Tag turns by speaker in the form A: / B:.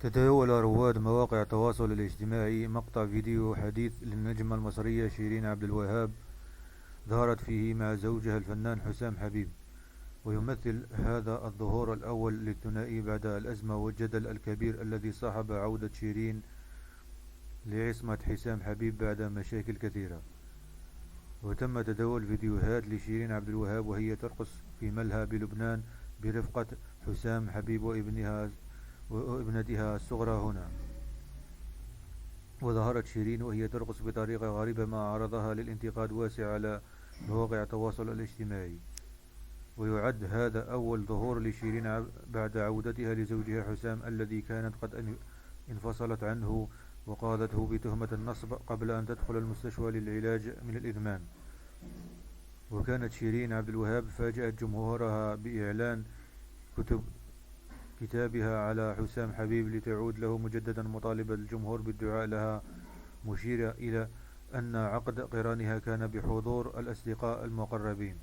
A: تداول رواد مواقع التواصل الاجتماعي مقطع فيديو حديث للنجمة المصرية شيرين عبد الوهاب ظهرت فيه مع زوجها الفنان حسام حبيب. ويمثل هذا الظهور الأول للثنائي بعد الأزمة والجدل الكبير الذي صاحب عودة شيرين لعصمة حسام حبيب بعد مشاكل كثيرة. وتم تداول فيديوهات لشيرين عبد الوهاب وهي ترقص في ملهى بلبنان برفقة حسام حبيب وابنتها الصغرى هنا. وظهرت شيرين وهي ترقص بطريقة غريبة ما عرضها للانتقاد واسع على مواقع التواصل الاجتماعي. ويعد هذا أول ظهور لشيرين بعد عودتها لزوجها حسام الذي كانت قد انفصلت عنه وقاضته بتهمة النصب قبل أن تدخل المستشفى للعلاج من الإدمان. وكانت شيرين عبد الوهاب فاجأت جمهورها بإعلان كتابها على حسام حبيب لتعود له مجددا، مطالبة الجمهور بالدعاء لها، مشيرة إلى أن عقد قرانها كان بحضور الأصدقاء المقربين.